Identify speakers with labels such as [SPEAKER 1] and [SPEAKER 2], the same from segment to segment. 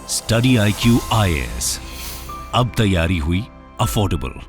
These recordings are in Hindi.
[SPEAKER 1] स्टडी IQ IAS, अब तैयारी हुई अफोर्डेबल।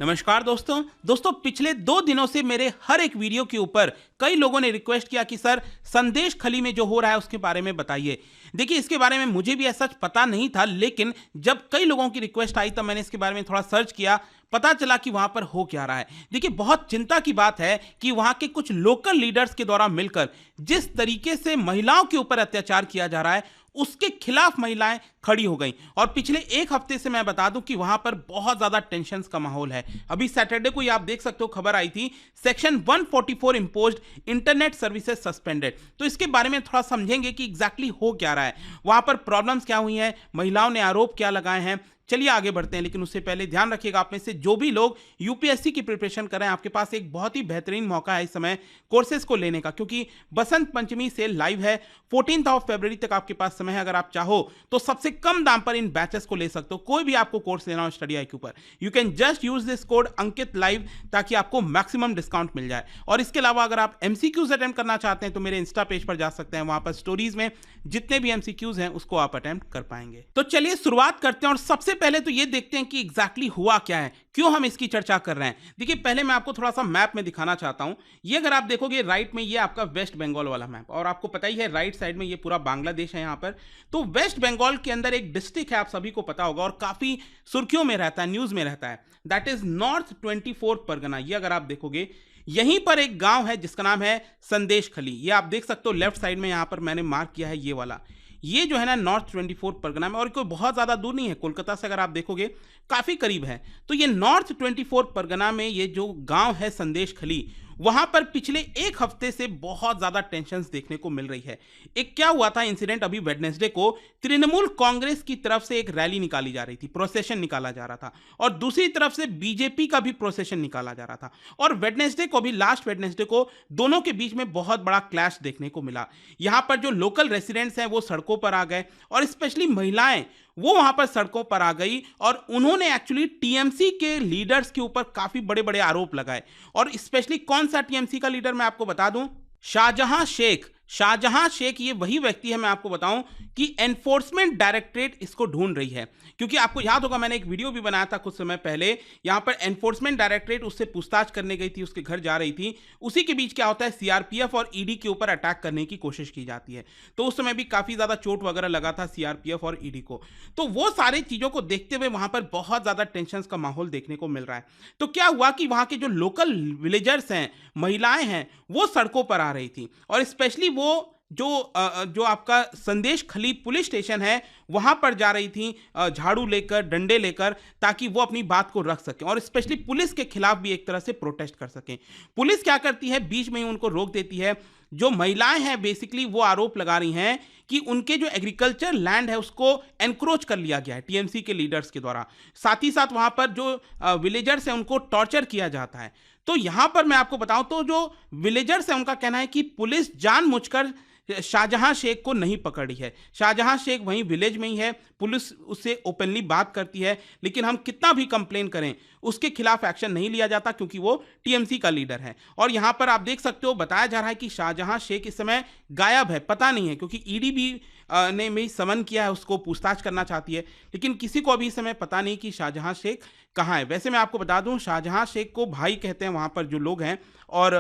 [SPEAKER 2] नमस्कार दोस्तों पिछले 2 दिनों से मेरे हर एक वीडियो के ऊपर कई लोगों ने रिक्वेस्ट किया कि सर संदेश खली में जो हो रहा है उसके बारे में बताइए। देखिए, इसके बारे में मुझे भी ऐसा पता नहीं था, लेकिन जब कई लोगों की रिक्वेस्ट आई तब मैंने इसके बारे में थोड़ा सर्च किया, पता चला कि वहां पर हो क्या रहा है। देखिए, बहुत चिंता की बात है कि वहां के कुछ लोकल लीडर्स के द्वारा मिलकर जिस तरीके से महिलाओं के ऊपर अत्याचार किया जा रहा है उसके खिलाफ महिलाएं खड़ी हो गई। और पिछले 1 हफ्ते से मैं बता दूं कि वहां पर बहुत ज्यादा टेंशन का माहौल है। अभी सैटरडे को ही आप देख सकते हो, खबर आई थी section 144 imposed, internet services suspended. तो इसके बारे में थोड़ा समझेंगे कि एग्जैक्टली हो क्या रहा है, वहां पर प्रॉब्लम्स क्या हुई हैं, महिलाओं ने आरोप क्या लगाए हैं। चलिए आगे बढ़ते हैं, लेकिन उससे पहले ध्यान रखिएगा, आप में से जो भी लोग यूपीएससी की प्रिपरेशन कर रहे हैं, आपके पास एक बहुत ही बेहतरीन मौका है इस समय कोर्सेज को लेने का, क्योंकि बसंत पंचमी सेल लाइव है। 14 फरवरी तक आपके पास समय है। अगर आप चाहो तो सबसे कम दाम पर इन बैचेस को ले सकते हो। कोई भी आपको कोर्स लेना हो स्टडी IQ पर, you can just use this code Ankit live, ताकि आपको मैक्सिमम डिस्काउंट मिल जाए। और इसके अलावा अगर आप MCQs अटेम्प्ट करना चाहते हैं तो मेरे इंस्टा पेज पर जा सकते हैं, वहां पर स्टोरीज में जितने भी MCQs हैं उसको आप अटेम्प्ट कर पाएंगे। तो चलिए शुरुआत करते हैं, और सबसे पहले तो ये देखते हैं कि एग्जैक्टली हुआ क्या है, क्यों हम इसकी चर्चा कर रहे हैं। देखिए, पहले मैं आपको थोड़ा सा मैप में दिखाना चाहता हूं। ये अगर आप देखोगे राइट में, ये आपका वेस्ट बंगाल वाला मैप, और आपको पता ही है राइट साइड में ये पूरा बांग्लादेश है। यहाँ पर तो वेस्ट बंगाल के अंदर एक डिस्ट्रिक्ट है, आप सभी को पता होगा और काफी सुर्खियों में रहता है, न्यूज में रहता है, दैट इज नॉर्थ 24 परगना। ये अगर आप देखोगे, यहीं पर एक गांव है जिसका नाम है संदेश खली। ये आप देख सकते हो लेफ्ट साइड में, यहां पर मैंने मार्क किया है ये वाला। ये जो है ना नॉर्थ 24 परगना में, और कोई बहुत ज़्यादा दूर नहीं है, कोलकाता से अगर आप देखोगे काफ़ी करीब है। तो ये नॉर्थ 24 परगना में ये जो गांव है संदेश खली, वहां पर पिछले 1 हफ्ते से बहुत ज़्यादा टेंशन्स देखने को मिल रही है। एक क्या हुआ था इंसिडेंट, अभी वेडनेसडे को तृणमूल कांग्रेस की तरफ से एक रैली निकाली जा रही थी, प्रोसेशन निकाला जा रहा था, और दूसरी तरफ से बीजेपी का भी प्रोसेशन निकाला जा रहा था। और वेडनेसडे को भी, लास्ट वेडनेसडे को, दोनों के बीच में बहुत बड़ा क्लैश देखने को मिला। यहां पर जो लोकल रेसिडेंट्स हैं वो सड़कों पर आ गए, और स्पेशली महिलाएं वो वहां पर सड़कों पर आ गई, और उन्होंने एक्चुअली TMC के लीडर्स के ऊपर काफी बड़े बड़े आरोप लगाए। और स्पेशली कौन सा TMC का लीडर मैं आपको बता दूं, शाहजहां शेख ये वही व्यक्ति है, मैं आपको बताऊं कि एनफोर्समेंट डायरेक्टरेट इसको ढूंढ रही है। क्योंकि आपको याद होगा, मैंने एक वीडियो भी बनाया था कुछ समय पहले, यहां पर एनफोर्समेंट डायरेक्टरेट उससे पूछताछ करने गई थी, उसके घर जा रही थी। उसी के बीच क्या होता है, CRPF और ED के ऊपर अटैक करने की कोशिश की जाती है। तो उस समय भी काफी ज्यादा चोट वगैरह लगा था CRPF और ED को। तो वो सारी चीजों को देखते हुए वहां पर बहुत ज्यादा टेंशन का माहौल देखने को मिल रहा है। तो क्या हुआ कि वहां के जो लोकल विलेजर्स हैं, महिलाएं हैं, वो सड़कों पर आ रही थी, और स्पेशली वो जो आपका संदेश खली पुलिस स्टेशन है वहां पर जा रही थी झाड़ू लेकर, डंडे लेकर, ताकि वो अपनी बात को रख सकें, और स्पेशली पुलिस के खिलाफ भी एक तरह से प्रोटेस्ट कर सकें। पुलिस क्या करती है, बीच में ही उनको रोक देती है। जो महिलाएं हैं बेसिकली वो आरोप लगा रही हैं कि उनके जो एग्रीकल्चर लैंड है उसको एनक्रोच कर लिया गया है TMC के लीडर्स के द्वारा। साथ ही साथ वहां पर जो विलेजर्स हैं उनको टॉर्चर किया जाता है। तो यहां पर मैं आपको बताऊं तो जो विलेजर्स हैं उनका कहना है कि पुलिस जानबूझकर शाहजहां शेख को नहीं पकड़ रही है। शाहजहां शेख वहीं विलेज में ही है, पुलिस उससे ओपनली बात करती है, लेकिन हम कितना भी कंप्लेन करें उसके खिलाफ एक्शन नहीं लिया जाता, क्योंकि वो TMC का लीडर है। और यहां पर आप देख सकते हो, बताया जा रहा है कि शाहजहां शेख इस समय गायब है, पता नहीं है, क्योंकि ED भी ने भी समन किया है, उसको पूछताछ करना चाहती है, लेकिन किसी को अभी इस समय पता नहीं कि शाहजहां शेख कहाँ है। वैसे मैं आपको बता दूं, शाहजहां शेख को भाई कहते हैं वहां पर जो लोग हैं, और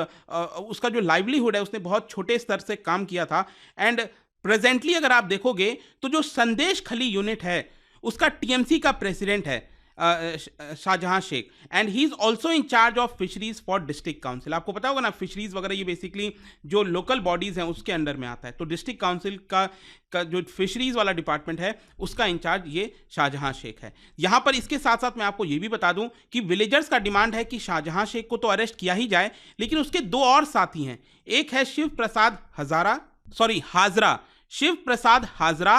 [SPEAKER 2] उसका जो लाइवलीहुड है, उसने बहुत छोटे स्तर से काम किया था। एंड प्रेजेंटली अगर आप देखोगे तो जो संदेश खली यूनिट है उसका TMC का प्रेसिडेंट है Shahjahan Sheikh, and he is also in charge of fisheries for district council. आपको पता होगा ना, फिशरीज वगैरह ये बेसिकली जो लोकल बॉडीज हैं उसके अंडर में आता है। तो डिस्ट्रिक्ट काउंसिल का जो फिशरीज वाला डिपार्टमेंट है उसका इंचार्ज ये शाहजहां शेख है। यहां पर इसके साथ साथ मैं आपको ये भी बता दूं कि विलेजर्स का डिमांड है कि शाहजहां शेख को तो अरेस्ट किया ही जाए, लेकिन उसके 2 और साथी हैं। एक है शिव प्रसाद हाजरा, शिव प्रसाद हाजरा,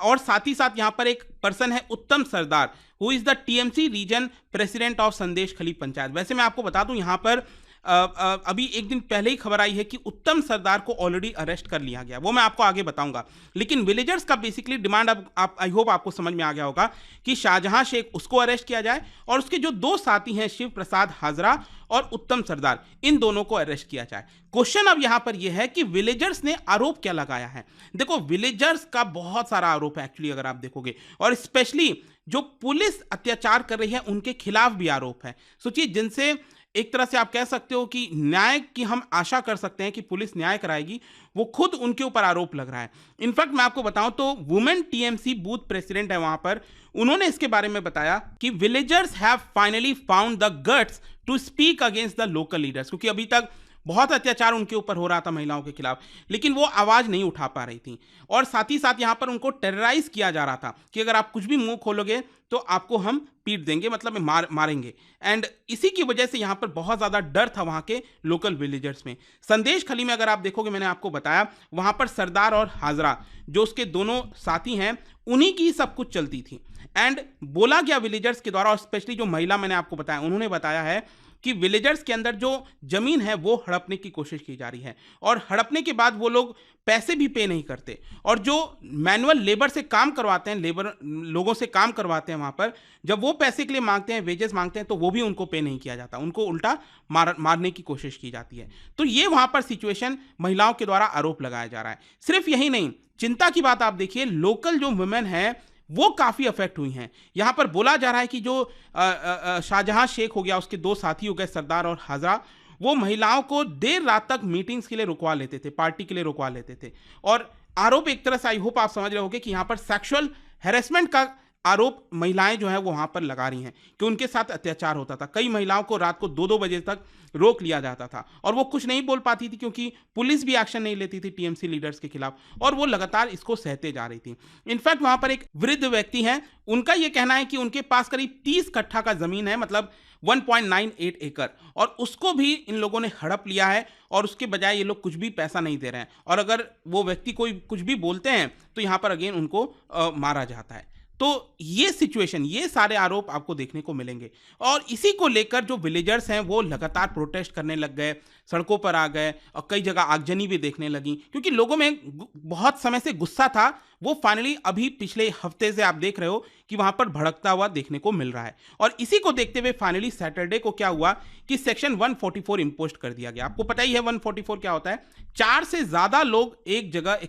[SPEAKER 2] और साथ ही साथ यहां पर एक पर्सन है Uttam Sardar, who is the TMC region president of Sandeshkhali panchayat. वैसे मैं आपको बता दूं, यहां पर अभी एक दिन पहले ही खबर आई है कि उत्तम सरदार को ऑलरेडी अरेस्ट कर लिया गया, वो मैं आपको आगे बताऊंगा। लेकिन विलेजर्स का बेसिकली डिमांड अब आप आई होप आपको समझ में आ गया होगा कि शाहजहां शेख उसको अरेस्ट किया जाए और उसके जो दो साथी हैं शिव प्रसाद हाजरा और उत्तम सरदार, इन दोनों को अरेस्ट किया जाए। क्वेश्चन अब यहां पर यह है कि विलेजर्स ने आरोप क्या लगाया है। देखो, विलेजर्स का बहुत सारा आरोप है एक्चुअली अगर आप देखोगे, और स्पेशली जो पुलिस अत्याचार कर रही है उनके खिलाफ भी आरोप है। सोचिए, जिनसे एक तरह से आप कह सकते हो कि न्याय की हम आशा कर सकते हैं कि पुलिस न्याय कराएगी, वो खुद उनके ऊपर आरोप लग रहा है। इनफैक्ट मैं आपको बताऊं तो वुमेन टीएमसी बूथ प्रेसिडेंट है वहां पर, उन्होंने इसके बारे में बताया कि villagers have finally found the guts to speak against the local leaders, क्योंकि अभी तक बहुत अत्याचार उनके ऊपर हो रहा था महिलाओं के खिलाफ, लेकिन वो आवाज नहीं उठा पा रही थी। और साथ ही साथ यहां पर उनको टेरराइज किया जा रहा था कि अगर आप कुछ भी मुंह खोलोगे तो आपको हम पीट देंगे, मतलब मारेंगे। एंड इसी की वजह से यहां पर बहुत ज्यादा डर था वहां के लोकल विलेजर्स में। संदेश खली में अगर आप देखोगे, मैंने आपको बताया वहां पर सरदार और हाजरा जो उसके दोनों साथी हैं, उन्हीं की सब कुछ चलती थी। एंड बोला गया विलेजर्स के द्वारा, और स्पेशली जो महिला मैंने आपको बताया, उन्होंने बताया है कि विलेजर्स के अंदर जो जमीन है वो हड़पने की कोशिश की जा रही है, और हड़पने के बाद वो लोग पैसे भी पे नहीं करते, और जो मैनुअल लेबर से काम करवाते हैं, लेबर लोगों से काम करवाते हैं वहां पर, जब वो पैसे के लिए मांगते हैं, वेजेस मांगते हैं, तो वो भी उनको पे नहीं किया जाता, उनको उल्टा मारने की कोशिश की जाती है। तो ये वहां पर सिचुएशन महिलाओं के द्वारा आरोप लगाया जा रहा है। सिर्फ यही नहीं, चिंता की बात आप देखिए, लोकल जो वुमेन है वो काफी अफेक्ट हुई हैं। यहां पर बोला जा रहा है कि जो शाहजहां शेख हो गया, उसके दो साथी हो गए सरदार और हाजरा, वो महिलाओं को देर रात तक मीटिंग्स के लिए रुकवा लेते थे, पार्टी के लिए रुकवा लेते थे। और आरोप एक तरह से, आई होप आप समझ रहे होंगे कि यहां पर सेक्सुअल हैरेसमेंट का आरोप महिलाएं जो है वो वहां पर लगा रही हैं कि उनके साथ अत्याचार होता था। कई महिलाओं को रात को 2-2 बजे तक रोक लिया जाता था, और वो कुछ नहीं बोल पाती थी क्योंकि पुलिस भी एक्शन नहीं लेती थी टीएमसी लीडर्स के खिलाफ, और वो लगातार इसको सहते जा रही थी। इनफैक्ट वहां पर एक वृद्ध व्यक्ति हैं, उनका यह कहना है कि उनके पास करीब 30 कट्ठा का जमीन है, मतलब 1.98 एकड़, और उसको भी इन लोगों ने हड़प लिया है, और उसके बजाय ये लोग कुछ भी पैसा नहीं दे रहे हैं, और अगर वो व्यक्ति कोई कुछ भी बोलते हैं तो यहां पर अगेन उनको मारा जाता है। तो ये सिचुएशन, ये सारे आरोप आपको देखने को मिलेंगे, और इसी को लेकर जो विलेजर्स हैं वो लगातार प्रोटेस्ट करने लग गए, सड़कों पर आ गए, और कई जगह आगजनी भी देखने लगी, क्योंकि लोगों में बहुत समय से गुस्सा था, वो फाइनली अभी पिछले हफ्ते से आप देख रहे हो कि वहां पर भड़कता हुआ देखने को मिल रहा है। और इसी को देखते हुए फाइनली सैटरडे को क्या हुआ कि सेक्शन 144 इंपोज कर दिया गया। आपको पता ही है 144 क्या होता है। 4 से ज्यादा लोग एक जगह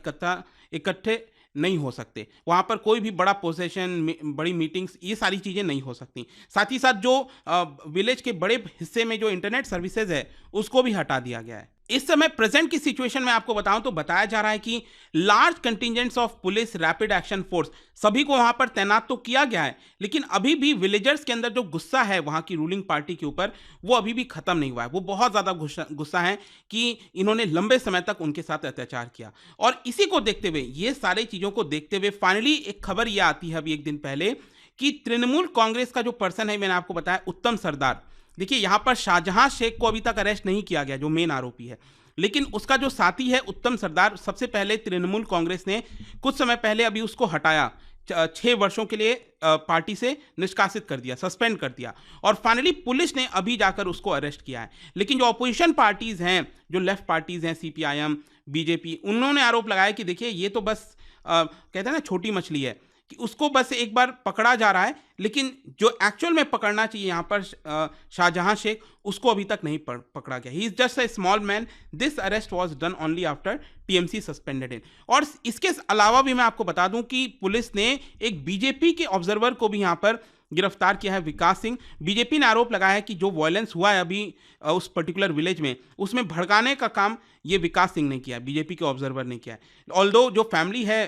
[SPEAKER 2] इकट्ठे नहीं हो सकते, वहां पर कोई भी बड़ा पोसेशन, बड़ी मीटिंग्स, ये सारी चीजें नहीं हो सकती। साथ ही साथ जो विलेज के बड़े हिस्से में जो इंटरनेट सर्विसेज है उसको भी हटा दिया गया है। इस समय प्रेजेंट की सिचुएशन में आपको बताऊं तो बताया जा रहा है कि large contingents of police rapid action force सभी को वहां पर तैनात तो किया गया है, लेकिन अभी भी विलेजर्स के अंदर जो गुस्सा है वहां की रूलिंग पार्टी के ऊपर, वो अभी भी खत्म नहीं हुआ है। वो बहुत ज्यादा गुस्सा है कि इन्होंने लंबे समय तक उनके साथ अत्याचार किया। और इसी को देखते हुए, ये सारी चीजों को देखते हुए फाइनली एक खबर यह आती है अभी एक दिन पहले कि तृणमूल कांग्रेस का जो पर्सन है, मैंने आपको बताया उत्तम सरदार, देखिए यहां पर शाहजहां शेख को अभी तक अरेस्ट नहीं किया गया जो मेन आरोपी है, लेकिन उसका जो साथी है उत्तम सरदार, सबसे पहले तृणमूल कांग्रेस ने कुछ समय पहले अभी उसको हटाया, 6 वर्षों के लिए पार्टी से निष्कासित कर दिया, सस्पेंड कर दिया, और फाइनली पुलिस ने अभी जाकर उसको अरेस्ट किया है। लेकिन जो अपोजिशन पार्टीज हैं, जो लेफ्ट पार्टीज हैं, सीपीआईएम, बीजेपी, उन्होंने आरोप लगाया कि देखिए ये तो बस कहते हैं ना छोटी मछली है, कि उसको बस एक बार पकड़ा जा रहा है, लेकिन जो एक्चुअल में पकड़ना चाहिए यहाँ पर शाहजहां शेख, उसको अभी तक नहीं पकड़ा गया। He is just a small man, this arrest was done only after TMC suspended him. और इसके अलावा भी मैं आपको बता दूं कि पुलिस ने एक बीजेपी के ऑब्जर्वर को भी यहाँ पर गिरफ्तार किया है, विकास सिंह। बीजेपी ने आरोप लगाया है कि जो वायलेंस हुआ है अभी उस पर्टिकुलर विलेज में, उसमें भड़काने का काम ये विकास सिंह ने किया है, बीजेपी के ऑब्जर्वर ने किया है। ऑल्दो जो फैमिली है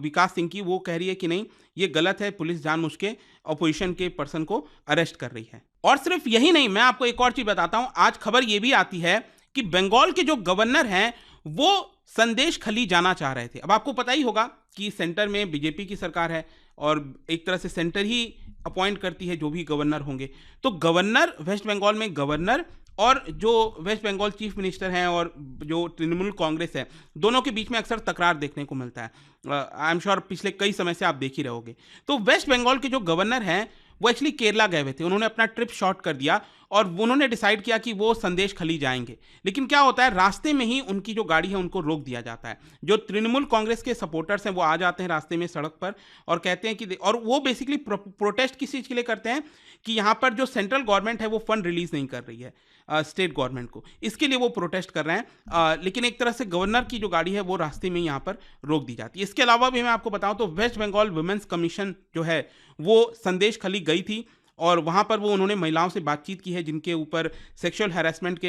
[SPEAKER 2] विकास सिंह की, वो कह रही है कि नहीं ये गलत है, पुलिस जानबूझ के अपोजिशन के पर्सन को अरेस्ट कर रही है। और सिर्फ यही नहीं, मैं आपको एक और चीज बताता हूं। आज खबर ये भी आती है कि बंगाल के जो गवर्नर हैं वो संदेश खली जाना चाह रहे थे। अब आपको पता ही होगा कि सेंटर में बीजेपी की सरकार है, और एक तरह से सेंटर ही अपॉइंट करती है जो भी गवर्नर होंगे। तो गवर्नर, वेस्ट बंगाल में गवर्नर और जो वेस्ट बंगाल चीफ मिनिस्टर हैं और जो तृणमूल कांग्रेस है, दोनों के बीच में अक्सर तकरार देखने को मिलता है। आई एम श्योर पिछले कई समय से आप देख ही रहोगे। तो वेस्ट बंगाल के जो गवर्नर हैं वो एक्चुअली केरला गए हुए थे, उन्होंने अपना ट्रिप शॉर्ट कर दिया और उन्होंने डिसाइड किया कि वो संदेश खली जाएंगे। लेकिन क्या होता है, रास्ते में ही उनकी जो गाड़ी है उनको रोक दिया जाता है। जो तृणमूल कांग्रेस के सपोर्टर्स हैं वो आ जाते हैं रास्ते में सड़क पर और कहते हैं कि, और वो बेसिकली प्रोटेस्ट किस चीज़ के लिए करते हैं कि यहाँ पर जो सेंट्रल गवर्नमेंट है वो फंड रिलीज नहीं कर रही है स्टेट गवर्नमेंट को, इसके लिए वो प्रोटेस्ट कर रहे हैं। लेकिन एक तरह से गवर्नर की जो गाड़ी है वो रास्ते में यहाँ पर रोक दी जाती है। इसके अलावा भी मैं आपको बताऊं तो वेस्ट बंगाल वुमेन्स कमीशन जो है वो संदेश खली गई थी और वहाँ पर वो उन्होंने महिलाओं से बातचीत की है जिनके ऊपर सेक्सुअल हैरेसमेंट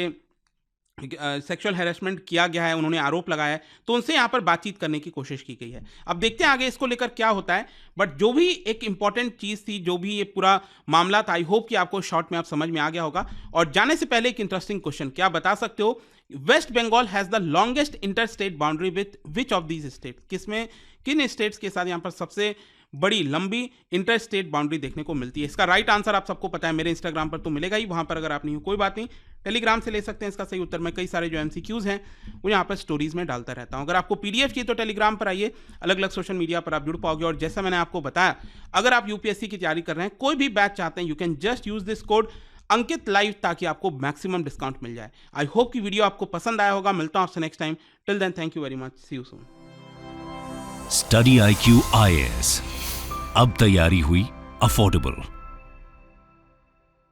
[SPEAKER 2] किया गया है, उन्होंने आरोप लगाया है, तो उनसे यहाँ पर बातचीत करने की कोशिश की गई है। अब देखते हैं आगे इसको लेकर क्या होता है। बट जो भी एक इंपॉर्टेंट चीज़ थी, जो भी ये पूरा मामला था, आई होप कि आपको शॉर्ट में आप समझ में आ गया होगा। और जाने से पहले एक इंटरेस्टिंग क्वेश्चन, क्या बता सकते हो West Bengal has the longest inter state boundary with which of these state? किन स्टेट्स के साथ यहाँ पर सबसे बड़ी लंबी इंटर स्टेट बाउंड्री देखने को मिलती है? इसका राइट आंसर आप सबको पता है, मेरे इंस्टाग्राम पर तो मिलेगा ही, वहां पर अगर आप नहीं हो कोई बात नहीं, टेलीग्राम से ले सकते हैं इसका सही उत्तर। मैं कई सारे जो एमसीक्यूज हैं वो यहाँ पर स्टोरीज में डालता रहता हूँ। अगर आपको पीडीएफ चाहिए तो टेलीग्राम पर आइए, अलग अलग सोशल मीडिया पर आप जुड़ पाओगे। और जैसा मैंने आपको बताया, अगर आप यूपीएससी की तैयारी कर रहे हैं, कोई भी बैच चाहते हैं, you can just use this code Ankit live ताकि आपको मैक्सिमम डिस्काउंट मिल जाए। आई होप कि वीडियो आपको पसंद आया होगा। मिलता हूँ आपसे next time. Till then, thank you very much, see you soon.
[SPEAKER 1] Study IQ IAS, अब तैयारी हुई अफोर्डेबल।